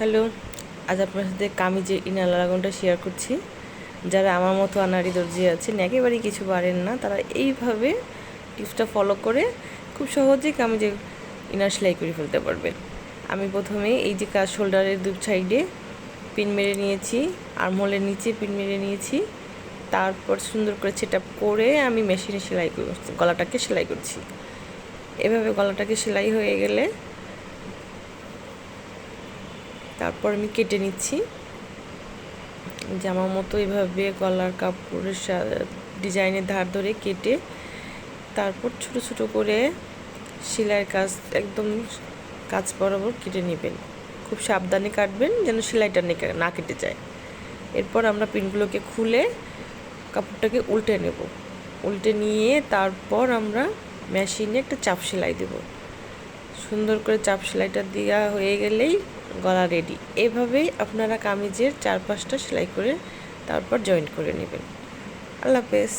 Hello, আজ আপনার সাথে কামিজের ইনার লাগানোটা শেয়ার করছি। যারা আমার মতো আনাড়ি দর্জি আছেন, একেবারেই কিছু পারেন না, তারা এইভাবে টিপসটা ফলো করে খুব সহজেই কামিজের ইনার সেলাই করে ফেলতে পারবেন। আমি প্রথমে এই যে শোল্ডারের দু সাইডে পিন মেরে নিয়েছি, আর্মহোলের নিচে পিন মেরে নিয়েছি, তারপর সুন্দর করে সেট আপ করে আমি মেশিনে সেলাই করছি, গলাটাকে সেলাই করছি। এভাবে গলাটাকে সেলাই হয়ে গেলে তারপর আমি কেটে নিচ্ছি জামা মতো এভাবে গলার কাপড়ের ডিজাইনের ধার ধরে কেটে তারপর ছোট ছোট করে সেলাইয়ের কাজ একদম কাজ বরাবর কেটে নেবেন। খুব সাবধানে কাটবেন যেন সেলাইটা না কেটে যায়। এরপর আমরা পিনগুলোকে খুলে কাপড়টাকে উল্টে নেব। উল্টে নিয়ে তারপর আমরা মেশিনে একটা চাপ সেলাই দেব। সুন্দর করে চাপ সেলাইটা দেওয়া হয়ে গেলেই গলা রেডি। এভাবেই আপনারা কামিজের 4-5টা সেলাই করে তারপর জয়েন্ট করে নেবেন। আল্লাহ হাফেজ।